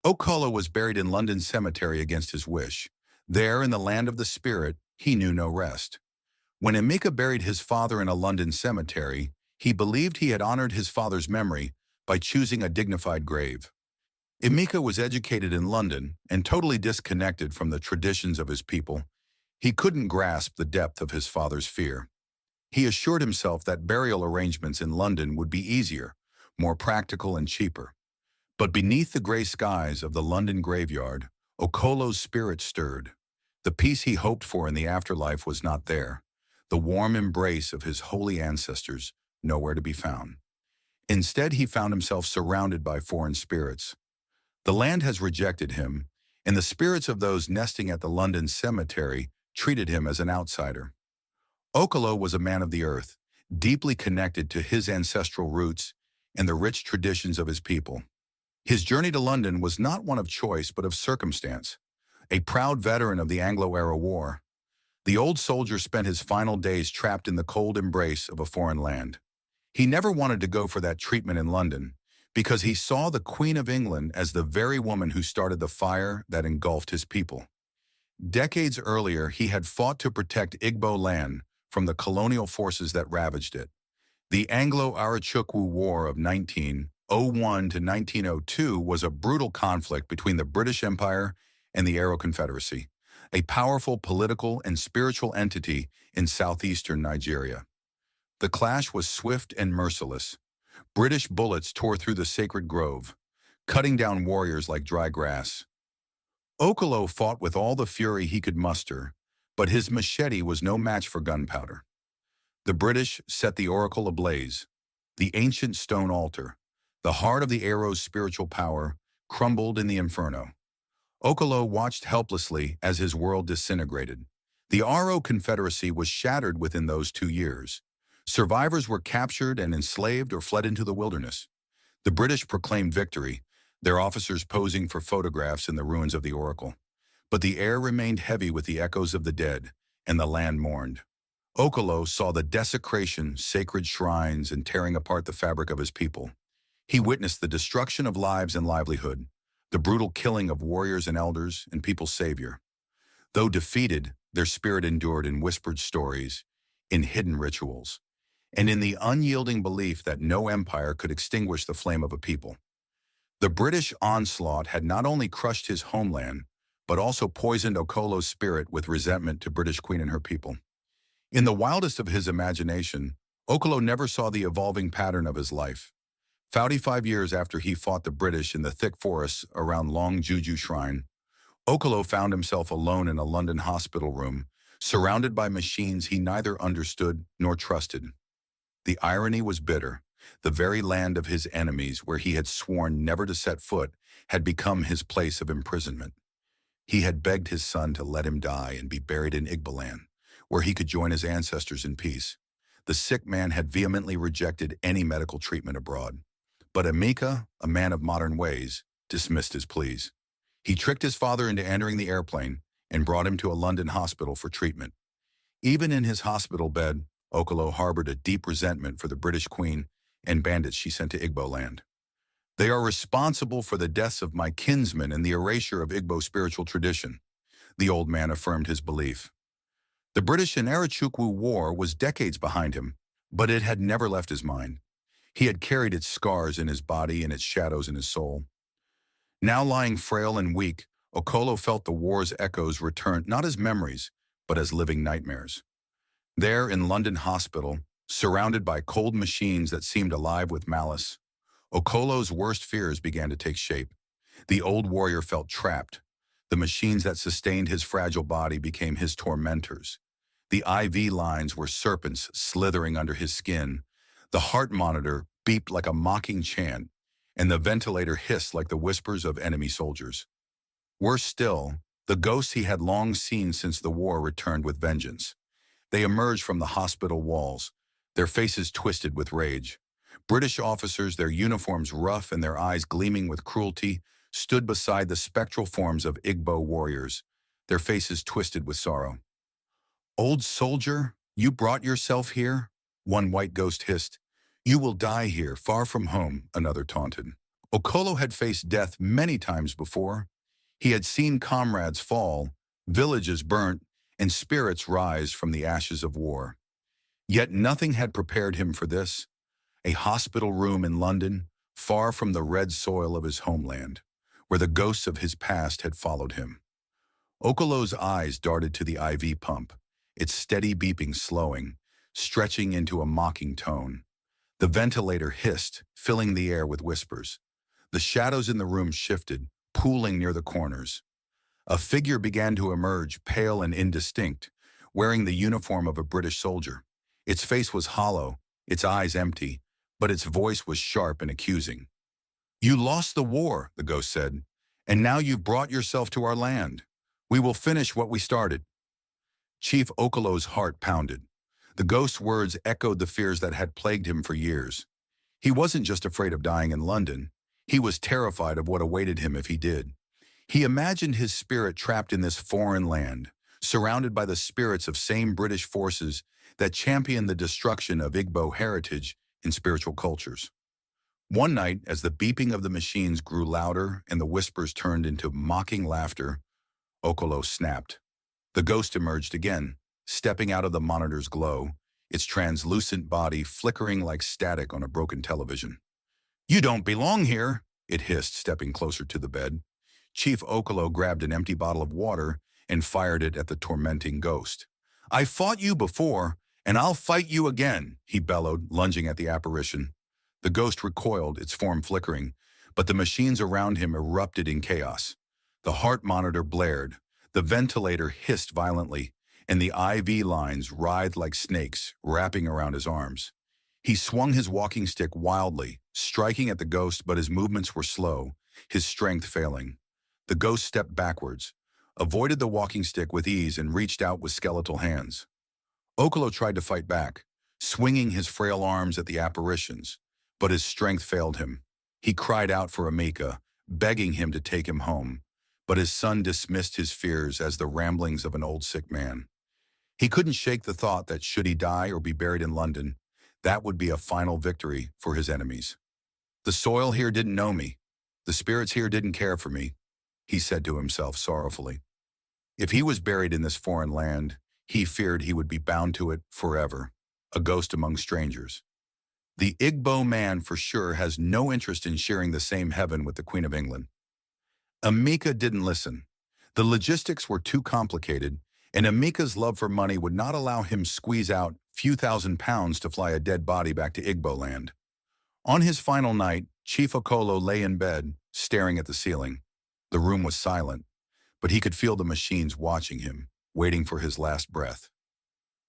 Okolo was buried in London cemetery against his wish. There, in the land of the spirit, he knew no rest. When Emeka buried his father in a London cemetery, he believed he had honored his father's memory by choosing a dignified grave. Emeka was educated in London and totally disconnected from the traditions of his people. He couldn't grasp the depth of his father's fear. He assured himself that burial arrangements in London would be easier, more practical and cheaper. But beneath the gray skies of the London graveyard, Okolo's spirit stirred. The peace he hoped for in the afterlife was not there. The warm embrace of his holy ancestors, nowhere to be found. Instead, he found himself surrounded by foreign spirits. The land has rejected him, and the spirits of those nesting at the London cemetery treated him as an outsider. Okolo was a man of the earth, deeply connected to his ancestral roots and the rich traditions of his people. His journey to London was not one of choice but of circumstance. A proud veteran of the Anglo-Arochukwu War, the old soldier spent his final days trapped in the cold embrace of a foreign land. He never wanted to go for that treatment in London because he saw the Queen of England as the very woman who started the fire that engulfed his people. Decades earlier, he had fought to protect Igbo land from the colonial forces that ravaged it. The Anglo Arochukwu War of 1901 to 1902 was a brutal conflict between the British Empire and the Aro Confederacy, a powerful political and spiritual entity in southeastern Nigeria. The clash was swift and merciless. British bullets tore through the sacred grove, cutting down warriors like dry grass. Okolo fought with all the fury he could muster, but his machete was no match for gunpowder. The British set the oracle ablaze. The ancient stone altar, the heart of the Aro's spiritual power, crumbled in the inferno. Okolo watched helplessly as his world disintegrated. The Aro Confederacy was shattered within those 2 years. Survivors were captured and enslaved or fled into the wilderness. The British proclaimed victory, their officers posing for photographs in the ruins of the oracle. But the air remained heavy with the echoes of the dead, and the land mourned. Okolo saw the desecration, sacred shrines, and tearing apart the fabric of his people. He witnessed the destruction of lives and livelihood, the brutal killing of warriors and elders and people's savior. Though defeated, their spirit endured in whispered stories, in hidden rituals, and in the unyielding belief that no empire could extinguish the flame of a people. The British onslaught had not only crushed his homeland, but also poisoned Okolo's spirit with resentment to British Queen and her people. In the wildest of his imagination, Okolo never saw the evolving pattern of his life. 45 years after he fought the British in the thick forests around Long Juju Shrine, Okolo found himself alone in a London hospital room, surrounded by machines he neither understood nor trusted. The irony was bitter. The very land of his enemies, where he had sworn never to set foot, had become his place of imprisonment. He had begged his son to let him die and be buried in Igbo land, where he could join his ancestors in peace. The sick man had vehemently rejected any medical treatment abroad. But Emeka, a man of modern ways, dismissed his pleas. He tricked his father into entering the airplane and brought him to a London hospital for treatment. Even in his hospital bed, Okolo harbored a deep resentment for the British Queen and bandits she sent to Igbo land. They are responsible for the deaths of my kinsmen and the erasure of Igbo spiritual tradition, the old man affirmed his belief. The British and Arochukwu War was decades behind him, but it had never left his mind. He had carried its scars in his body and its shadows in his soul. Now lying frail and weak, Okolo felt the war's echoes return not as memories, but as living nightmares. There in London Hospital, surrounded by cold machines that seemed alive with malice, Okolo's worst fears began to take shape. The old warrior felt trapped. The machines that sustained his fragile body became his tormentors. The IV lines were serpents slithering under his skin. The heart monitor beeped like a mocking chant, and the ventilator hissed like the whispers of enemy soldiers. Worse still, the ghosts he had long seen since the war returned with vengeance. They emerged from the hospital walls, their faces twisted with rage. British officers, their uniforms rough and their eyes gleaming with cruelty, stood beside the spectral forms of Igbo warriors, their faces twisted with sorrow. "Old soldier, you brought yourself here?" one white ghost hissed. "You will die here, far from home," another taunted. Okolo had faced death many times before. He had seen comrades fall, villages burnt, and spirits rise from the ashes of war. Yet nothing had prepared him for this, a hospital room in London, far from the red soil of his homeland, where the ghosts of his past had followed him. Okolo's eyes darted to the IV pump, its steady beeping slowing, stretching into a mocking tone. The ventilator hissed, filling the air with whispers. The shadows in the room shifted, pooling near the corners. A figure began to emerge, pale and indistinct, wearing the uniform of a British soldier. Its face was hollow, its eyes empty, but its voice was sharp and accusing. "You lost the war," the ghost said, "and now you've brought yourself to our land. We will finish what we started." Chief Okolo's heart pounded. The ghost's words echoed the fears that had plagued him for years. He wasn't just afraid of dying in London. He was terrified of what awaited him if he did. He imagined his spirit trapped in this foreign land, surrounded by the spirits of same British forces that championed the destruction of Igbo heritage and spiritual cultures. One night, as the beeping of the machines grew louder and the whispers turned into mocking laughter, Okolo snapped. The ghost emerged again, stepping out of the monitor's glow, its translucent body flickering like static on a broken television. "You don't belong here," it hissed, stepping closer to the bed. Chief Okolo grabbed an empty bottle of water and fired it at the tormenting ghost. "I fought you before, and I'll fight you again," he bellowed, lunging at the apparition. The ghost recoiled, its form flickering, but the machines around him erupted in chaos. The heart monitor blared, the ventilator hissed violently, and the IV lines writhed like snakes, wrapping around his arms. He swung his walking stick wildly, striking at the ghost, but his movements were slow, his strength failing. The ghost stepped backwards, avoided the walking stick with ease, and reached out with skeletal hands. Okolo tried to fight back, swinging his frail arms at the apparitions, but his strength failed him. He cried out for Emeka, begging him to take him home, but his son dismissed his fears as the ramblings of an old sick man. He couldn't shake the thought that should he die or be buried in London, that would be a final victory for his enemies. "The soil here didn't know me. The spirits here didn't care for me," he said to himself sorrowfully. If he was buried in this foreign land, he feared he would be bound to it forever, a ghost among strangers. The Igbo man for sure has no interest in sharing the same heaven with the Queen of England. Emeka didn't listen. The logistics were too complicated, and Emeka's love for money would not allow him squeeze out few £1,000s to fly a dead body back to Igbo land. On his final night, Chief Okolo lay in bed, staring at the ceiling. The room was silent, but he could feel the machines watching him, waiting for his last breath.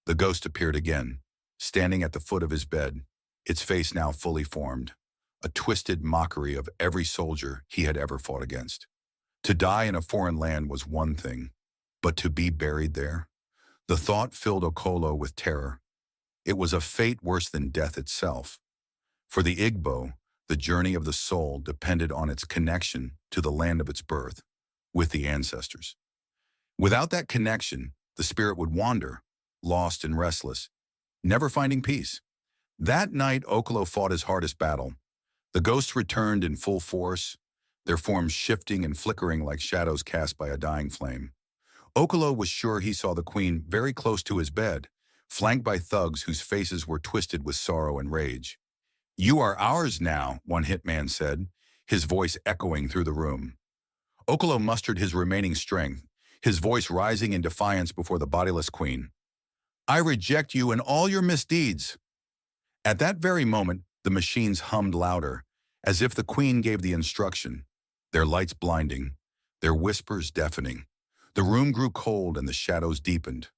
The ghost appeared again, standing at the foot of his bed, its face now fully formed, a twisted mockery of every soldier he had ever fought against. To die in a foreign land was one thing, but to be buried there? The thought filled Okolo with terror. It was a fate worse than death itself. For the Igbo, the journey of the soul depended on its connection to the land of its birth, with the ancestors. Without that connection, the spirit would wander, lost and restless, never finding peace. That night, Okolo fought his hardest battle. The ghosts returned in full force, their forms shifting and flickering like shadows cast by a dying flame. Okolo was sure he saw the queen very close to his bed, flanked by thugs whose faces were twisted with sorrow and rage. "You are ours now," one hitman said, his voice echoing through the room. Okolo mustered his remaining strength, his voice rising in defiance before the bodiless queen. "I reject you and all your misdeeds." At that very moment, the machines hummed louder, as if the queen gave the instruction, their lights blinding, their whispers deafening. The room grew cold and the shadows deepened.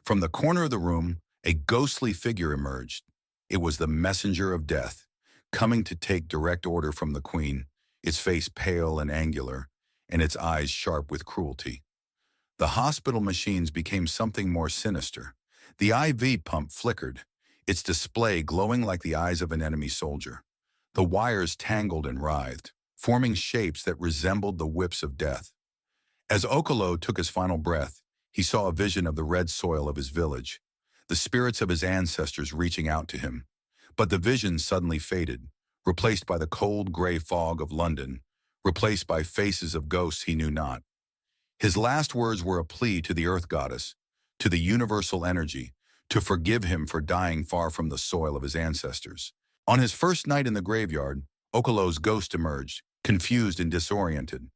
From the corner of the room, a ghostly figure emerged. It was the messenger of death, coming to take direct order from the queen, its face pale and angular, and its eyes sharp with cruelty. The hospital machines became something more sinister. The IV pump flickered, its display glowing like the eyes of an enemy soldier. The wires tangled and writhed, forming shapes that resembled the whips of death. As Okolo took his final breath, he saw a vision of the red soil of his village, the spirits of his ancestors reaching out to him. But the vision suddenly faded, replaced by the cold gray fog of London, replaced by faces of ghosts he knew not. His last words were a plea to the earth goddess, to the universal energy, to forgive him for dying far from the soil of his ancestors. On his first night in the graveyard, Okolo's ghost emerged, confused and disoriented.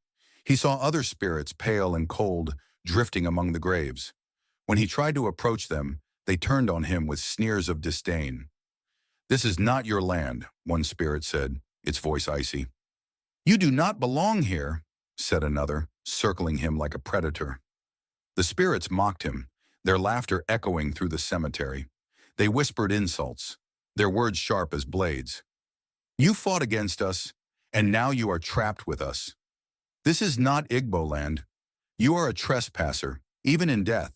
He saw other spirits, pale and cold, drifting among the graves. When he tried to approach them, they turned on him with sneers of disdain. "This is not your land," one spirit said, its voice icy. "You do not belong here," said another, circling him like a predator. The spirits mocked him, their laughter echoing through the cemetery. They whispered insults, their words sharp as blades. "You fought against us, and now you are trapped with us. This is not Igbo land. You are a trespasser, even in death."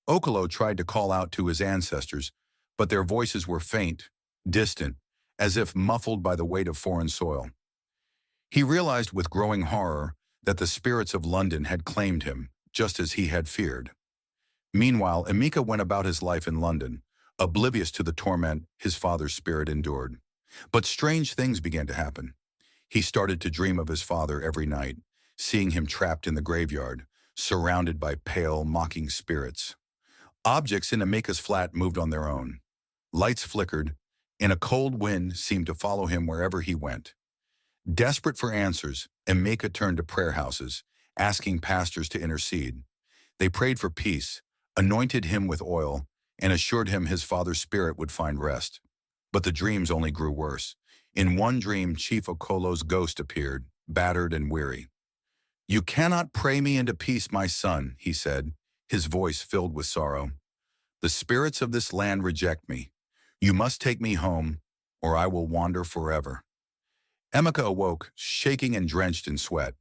Okolo tried to call out to his ancestors, but their voices were faint, distant, as if muffled by the weight of foreign soil. He realized with growing horror that the spirits of London had claimed him, just as he had feared. Meanwhile, Emeka went about his life in London, oblivious to the torment his father's spirit endured. But strange things began to happen. He started to dream of his father every night, seeing him trapped in the graveyard, surrounded by pale, mocking spirits. Objects in Emeka's flat moved on their own. Lights flickered, and a cold wind seemed to follow him wherever he went. Desperate for answers, Emeka turned to prayer houses, asking pastors to intercede. They prayed for peace, anointed him with oil, and assured him his father's spirit would find rest. But the dreams only grew worse. In one dream, Chief Okolo's ghost appeared, battered and weary. "You cannot pray me into peace, my son," he said, his voice filled with sorrow. "The spirits of this land reject me. You must take me home, or I will wander forever." Emeka awoke, shaking and drenched in sweat.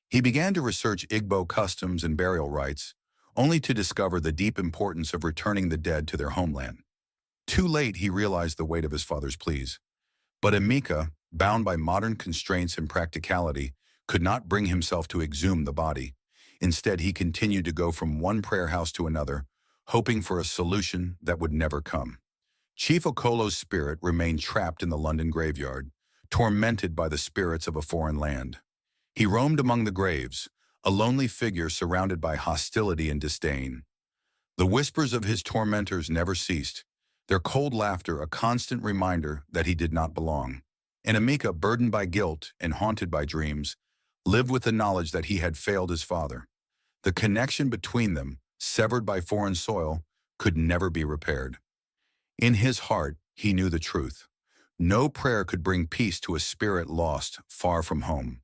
He began to research Igbo customs and burial rites, only to discover the deep importance of returning the dead to their homeland. Too late, he realized the weight of his father's pleas. But Emeka, bound by modern constraints and practicality, could not bring himself to exhume the body. Instead, he continued to go from one prayer house to another, hoping for a solution that would never come. Chief Okolo's spirit remained trapped in the London graveyard, tormented by the spirits of a foreign land. He roamed among the graves, a lonely figure surrounded by hostility and disdain. The whispers of his tormentors never ceased, their cold laughter a constant reminder that he did not belong. And Emeka, burdened by guilt and haunted by dreams, lived with the knowledge that he had failed his father. The connection between them, severed by foreign soil, could never be repaired. In his heart, he knew the truth. No prayer could bring peace to a spirit lost far from home.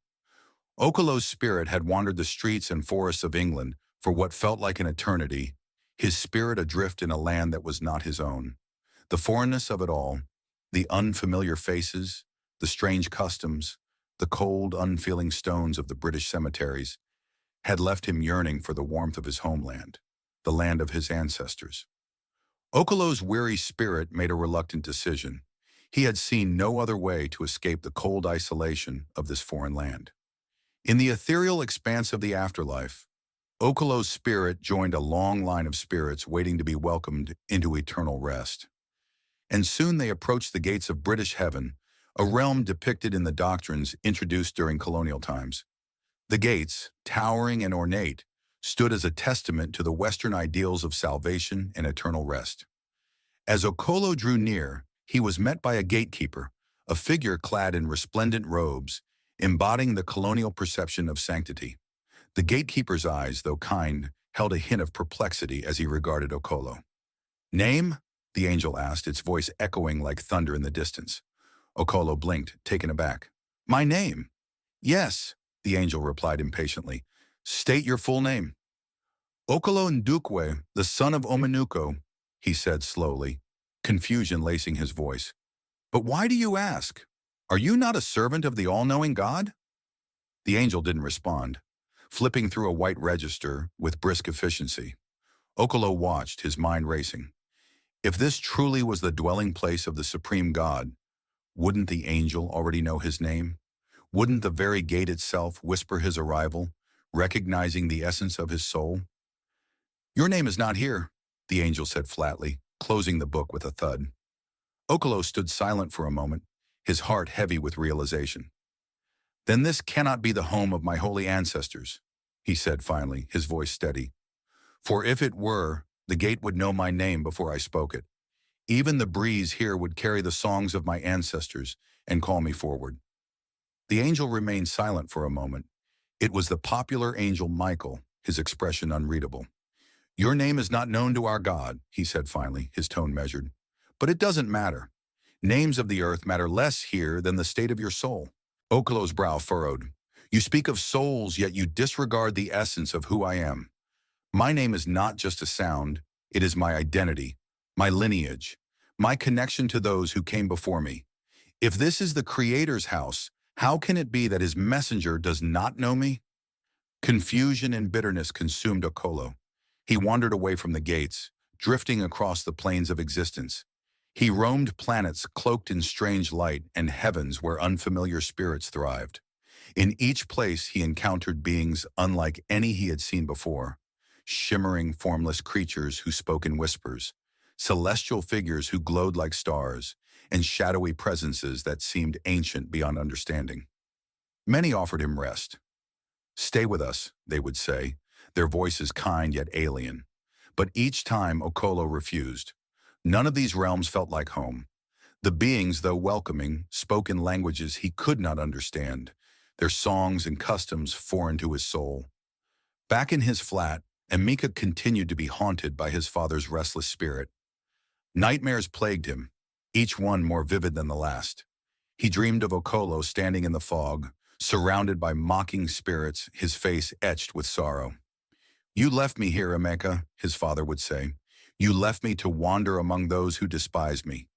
Okolo's spirit had wandered the streets and forests of England for what felt like an eternity, his spirit adrift in a land that was not his own. The foreignness of it all, the unfamiliar faces, the strange customs, the cold, unfeeling stones of the British cemeteries, had left him yearning for the warmth of his homeland, the land of his ancestors. Okolo's weary spirit made a reluctant decision. He had seen no other way to escape the cold isolation of this foreign land. In the ethereal expanse of the afterlife, Okolo's spirit joined a long line of spirits waiting to be welcomed into eternal rest. And soon they approached the gates of British heaven, a realm depicted in the doctrines introduced during colonial times. The gates, towering and ornate, stood as a testament to the Western ideals of salvation and eternal rest. As Okolo drew near, he was met by a gatekeeper, a figure clad in resplendent robes, embodying the colonial perception of sanctity. The gatekeeper's eyes, though kind, held a hint of perplexity as he regarded Okolo. "Name?" the angel asked, its voice echoing like thunder in the distance. Okolo blinked, taken aback. "My name?" "Yes," the angel replied impatiently. "State your full name." "Okolo Ndukwe, the son of Omenuko," he said slowly, confusion lacing his voice. "But why do you ask? Are you not a servant of the all-knowing God?" The angel didn't respond, flipping through a white register with brisk efficiency. Okolo watched, his mind racing. If this truly was the dwelling place of the supreme God, wouldn't the angel already know his name? Wouldn't the very gate itself whisper his arrival, recognizing the essence of his soul? "Your name is not here," the angel said flatly, closing the book with a thud. Okolo stood silent for a moment, his heart heavy with realization. "Then this cannot be the home of my holy ancestors," he said finally, his voice steady. "For if it were, the gate would know my name before I spoke it. Even the breeze here would carry the songs of my ancestors and call me forward." The angel remained silent for a moment. It was the popular angel Michael, his expression unreadable. "Your name is not known to our God," he said finally, his tone measured. "But it doesn't matter. Names of the earth matter less here than the state of your soul." Okolo's brow furrowed. "You speak of souls, yet you disregard the essence of who I am. My name is not just a sound, it is my identity, my lineage, my connection to those who came before me. If this is the Creator's house, how can it be that his messenger does not know me?" Confusion and bitterness consumed Okolo. He wandered away from the gates, drifting across the plains of existence. He roamed planets cloaked in strange light and heavens where unfamiliar spirits thrived. In each place he encountered beings unlike any he had seen before. Shimmering, formless creatures who spoke in whispers, celestial figures who glowed like stars, and shadowy presences that seemed ancient beyond understanding. Many offered him rest. "Stay with us," they would say, their voices kind yet alien. But each time Okolo refused. None of these realms felt like home. The beings, though welcoming, spoke in languages he could not understand, their songs and customs foreign to his soul. Back in his flat, Emeka continued to be haunted by his father's restless spirit. Nightmares plagued him, each one more vivid than the last. He dreamed of Okolo standing in the fog, surrounded by mocking spirits, his face etched with sorrow. "You left me here, Emeka," his father would say. "You left me to wander among those who despise me."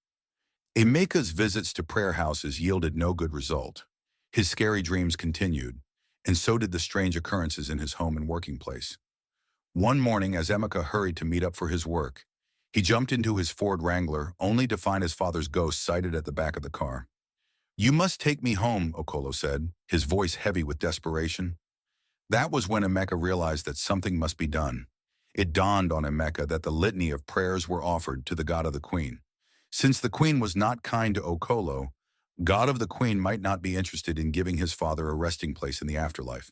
Emeka's visits to prayer houses yielded no good result. His scary dreams continued, and so did the strange occurrences in his home and working place. One morning, as Emeka hurried to meet up for his work, he jumped into his Ford Wrangler only to find his father's ghost sighted at the back of the car. "You must take me home," Okolo said, his voice heavy with desperation. That was when Emeka realized that something must be done. It dawned on Emeka that the litany of prayers were offered to the God of the Queen. Since the Queen was not kind to Okolo, God of the Queen might not be interested in giving his father a resting place in the afterlife.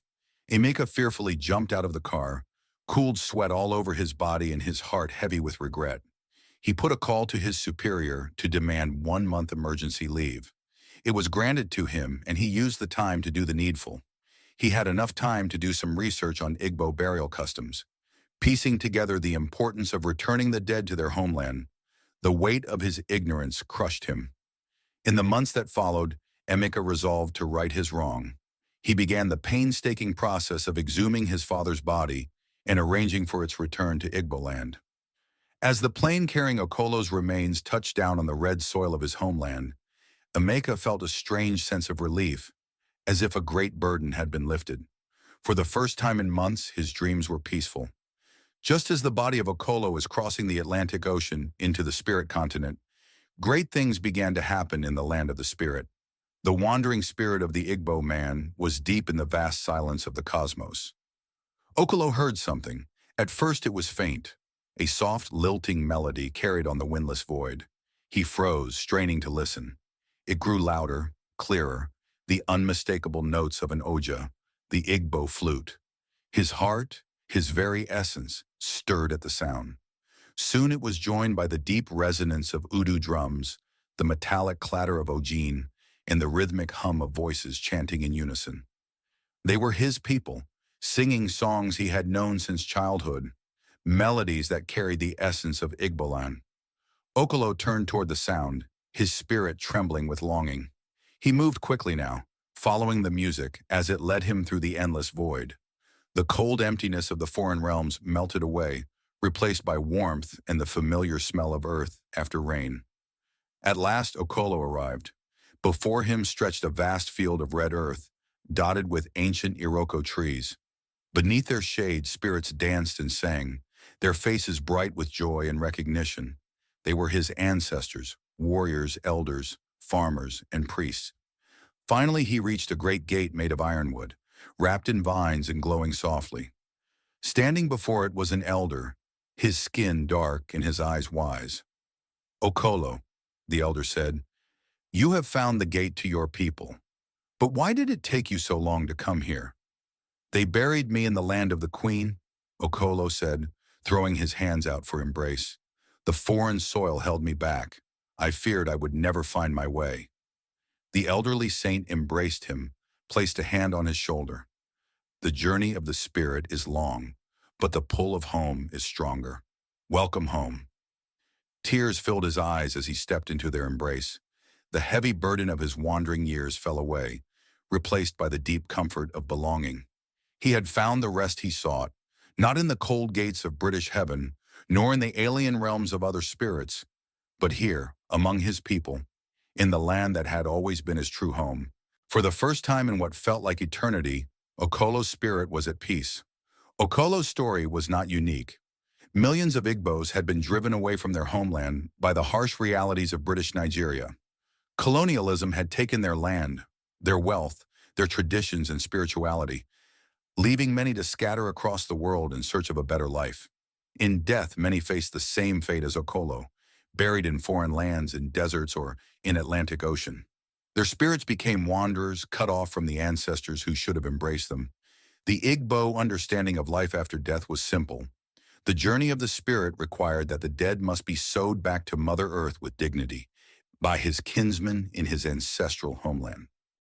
Emeka fearfully jumped out of the car, cooled sweat all over his body and his heart heavy with regret. He put a call to his superior to demand 1 month emergency leave. It was granted to him, and he used the time to do the needful. He had enough time to do some research on Igbo burial customs, piecing together the importance of returning the dead to their homeland. The weight of his ignorance crushed him. In the months that followed, Emeka resolved to right his wrong. He began the painstaking process of exhuming his father's body and arranging for its return to Igbo land. As the plane carrying Okolo's remains touched down on the red soil of his homeland, Emeka felt a strange sense of relief, as if a great burden had been lifted. For the first time in months, his dreams were peaceful. Just as the body of Okolo was crossing the Atlantic Ocean into the spirit continent, great things began to happen in the land of the spirit. The wandering spirit of the Igbo man was deep in the vast silence of the cosmos. Okolo heard something. At first it was faint, a soft, lilting melody carried on the windless void. He froze, straining to listen. It grew louder, clearer, the unmistakable notes of an oja, the Igbo flute. His heart, his very essence, stirred at the sound. Soon it was joined by the deep resonance of udu drums, the metallic clatter of ojin, and the rhythmic hum of voices chanting in unison. They were his people, singing songs he had known since childhood, melodies that carried the essence of Igboland. Okolo turned toward the sound, his spirit trembling with longing. He moved quickly now, following the music as it led him through the endless void. The cold emptiness of the foreign realms melted away, replaced by warmth and the familiar smell of earth after rain. At last Okolo arrived. Before him stretched a vast field of red earth, dotted with ancient Iroko trees. Beneath their shade, spirits danced and sang, their faces bright with joy and recognition. They were his ancestors, warriors, elders, farmers, and priests. Finally, he reached a great gate made of ironwood, wrapped in vines and glowing softly. Standing before it was an elder, his skin dark and his eyes wise. "Okolo," the elder said, You have found the gate to your people. But why did it take you so long to come here? They buried me in the land of the queen, Okolo said, throwing his hands out for embrace. The foreign soil held me back. I feared I would never find my way. The elderly saint embraced him, placed a hand on his shoulder. The journey of the spirit is long, but the pull of home is stronger. Welcome home. Tears filled his eyes as he stepped into their embrace. The heavy burden of his wandering years fell away, replaced by the deep comfort of belonging. He had found the rest he sought, not in the cold gates of British heaven, nor in the alien realms of other spirits, but here, among his people, in the land that had always been his true home. For the first time in what felt like eternity, Okolo's spirit was at peace. Okolo's story was not unique. Millions of Igbos had been driven away from their homeland by the harsh realities of British Nigeria. Colonialism had taken their land, their wealth, their traditions and spirituality, leaving many to scatter across the world in search of a better life. In death, many faced the same fate as Okolo, buried in foreign lands, in deserts, or in Atlantic Ocean. Their spirits became wanderers, cut off from the ancestors who should have embraced them. The Igbo understanding of life after death was simple. The journey of the spirit required that the dead must be sewed back to Mother Earth with dignity by his kinsmen in his ancestral homeland.